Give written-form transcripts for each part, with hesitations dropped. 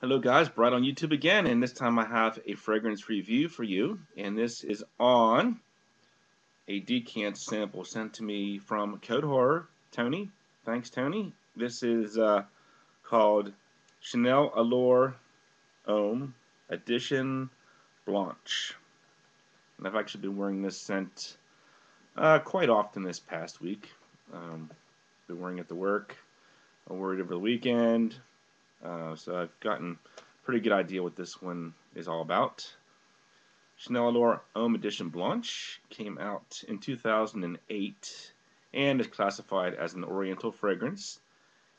Hello guys, Brad on YouTube again, and this time I have a fragrance review for you, and this is on a decant sample sent to me from Code Horror, Tony. Thanks, Tony. This is called Chanel Allure Homme Edition Blanche, and I've actually been wearing this scent quite often this past week. Been wearing it to work. I wore it over the weekend. So I've gotten a pretty good idea what this one is all about. Chanel Allure Homme Edition Blanche came out in 2008 and is classified as an oriental fragrance.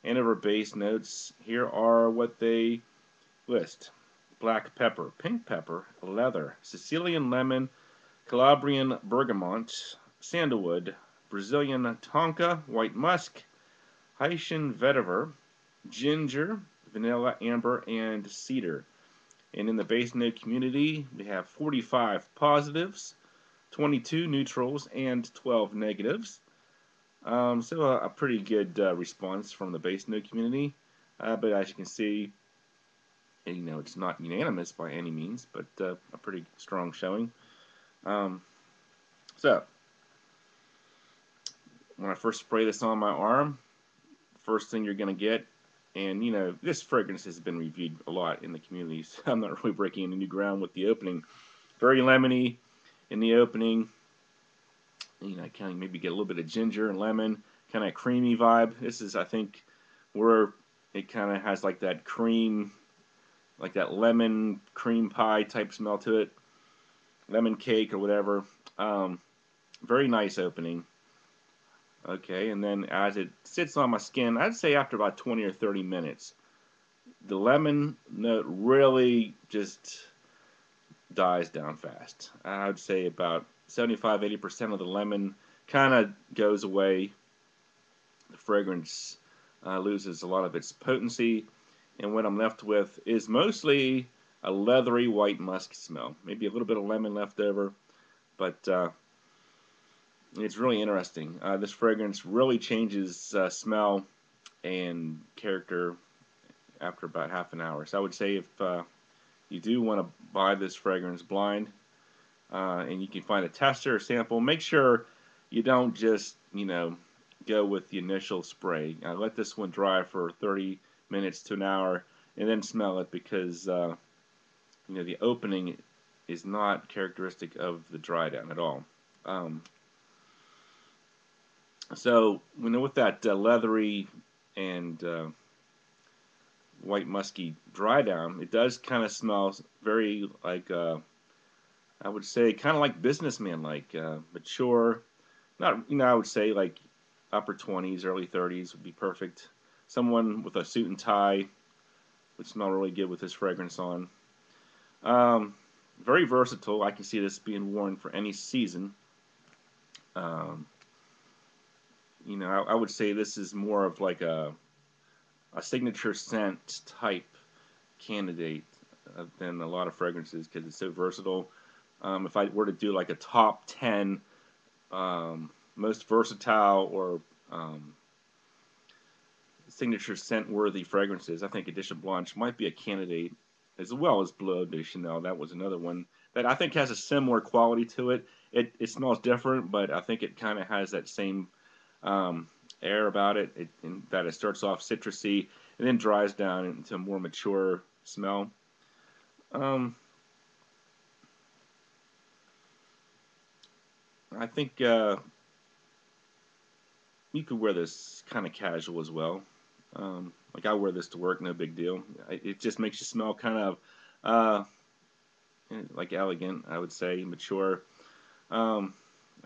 And of her base notes, here are what they list. Black pepper, pink pepper, leather, Sicilian lemon, Calabrian bergamot, sandalwood, Brazilian tonka, white musk, Haitian vetiver, ginger, vanilla, amber, and cedar. And in the base note community, we have 45 positives, 22 neutrals, and 12 negatives. So a pretty good response from the base note community. But as you can see, it's not unanimous by any means, but a pretty strong showing. So when I first spray this on my arm, first thing you're going to get, and this fragrance has been reviewed a lot in the community, so I'm not really breaking any new ground with the opening. Very lemony in the opening. Kind of maybe get a little bit of ginger and lemon, kind of creamy vibe. This is, I think, where it kind of has like that cream, like that lemon cream pie type smell to it, lemon cake or whatever. Very nice opening. Okay, and then as it sits on my skin, I'd say after about 20 or 30 minutes, the lemon note really just dies down fast. I would say about 75-80% of the lemon kind of goes away. The fragrance loses a lot of its potency, and what I'm left with is mostly a leathery white musk smell. Maybe a little bit of lemon left over, but it's really interesting. This fragrance really changes smell and character after about half an hour. So I would say if you do want to buy this fragrance blind, and you can find a tester or sample, make sure you don't just, go with the initial spray. Let this one dry for 30 minutes to an hour and then smell it, because the opening is not characteristic of the dry down at all. So with that leathery and white musky dry down, it does kind of smell very like, I would say, kind of like businessman, like mature. Not, I would say like upper 20s, early 30s would be perfect. Someone with a suit and tie would smell really good with this fragrance on. Very versatile. I can see this being worn for any season. I would say this is more of like a signature scent type candidate than a lot of fragrances, because it's so versatile. If I were to do like a top 10 most versatile or signature scent worthy fragrances, I think Edition Blanche might be a candidate, as well as Bleu de Chanel. That was another one that I think has a similar quality to it. It smells different, but I think it kind of has that same air about it, in that it starts off citrusy and then dries down into a more mature smell. I think you could wear this kind of casual as well. Like I wear this to work, no big deal. It just makes you smell kind of like elegant, I would say, mature. I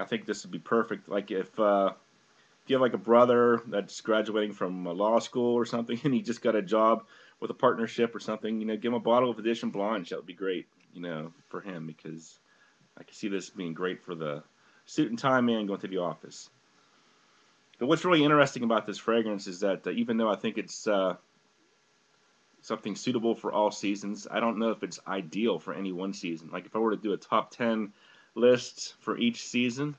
think this would be perfect. Like if you have like a brother that's graduating from law school or something, and he just got a job with a partnership or something, give him a bottle of Edition Blanche. That would be great, for him, because I can see this being great for the suit and tie man going to the office. But what's really interesting about this fragrance is that even though I think it's something suitable for all seasons, I don't know if it's ideal for any one season. Like if I were to do a top 10 list for each season,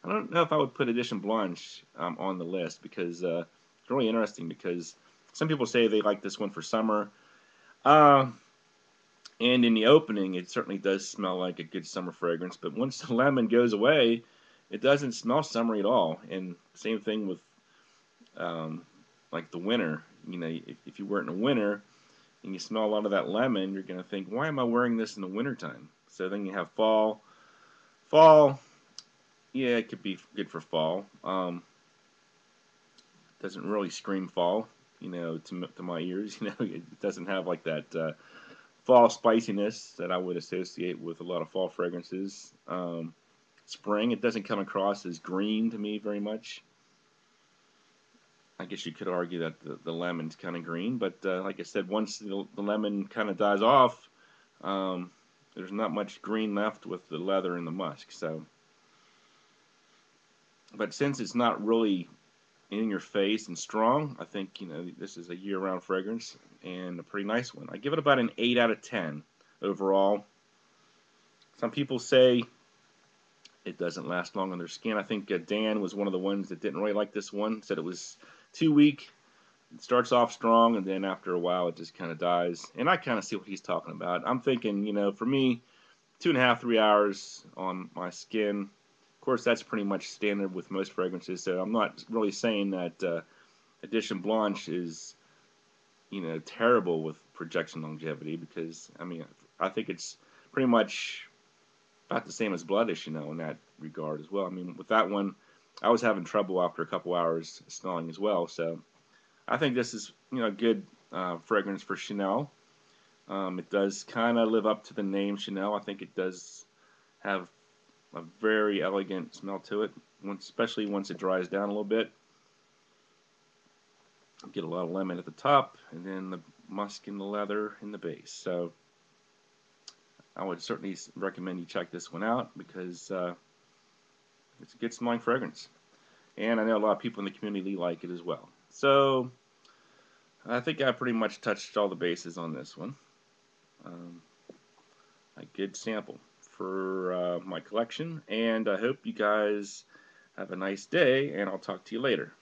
I don't know if I would put Edition Blanche on the list, because it's really interesting, because some people say they like this one for summer. Uh, and in the opening, it certainly does smell like a good summer fragrance. But once the lemon goes away, it doesn't smell summery at all. And same thing with um, like the winter. You know, if you wear it in the winter and you smell a lot of that lemon, you're going to think, why am I wearing this in the wintertime? So then you have fall. Fall, yeah, it could be good for fall. Doesn't really scream fall, you know, to my ears. You know, it doesn't have like that fall spiciness that I would associate with a lot of fall fragrances. Spring, it doesn't come across as green to me very much. I guess you could argue that the lemon's kind of green, but like I said, once the lemon kind of dies off, um, there's not much green left with the leather and the musk. So, but since it's not really in your face and strong, I think this is a year-round fragrance and a pretty nice one. I give it about an 8 out of 10 overall. Some people say it doesn't last long on their skin. I think Dan was one of the ones that didn't really like this one. Said it was too weak. It starts off strong, and then after a while, it just kind of dies. And I kind of see what he's talking about. I'm thinking, for me, 2.5, 3 hours on my skin. Of course, that's pretty much standard with most fragrances. So I'm not really saying that Edition Blanche is, terrible with projection longevity, because I think it's pretty much about the same as Bloodish, in that regard as well. With that one, I was having trouble after a couple hours smelling as well. So I think this is, a good fragrance for Chanel. It does kind of live up to the name Chanel. I think it does have a very elegant smell to it, especially once it dries down a little bit. Get a lot of lemon at the top, and then the musk and the leather in the base. So I would certainly recommend you check this one out, because it's a good smelling fragrance. And I know a lot of people in the community like it as well. So I think I pretty much touched all the bases on this one. A good sample for my collection, and I hope you guys have a nice day, and I'll talk to you later.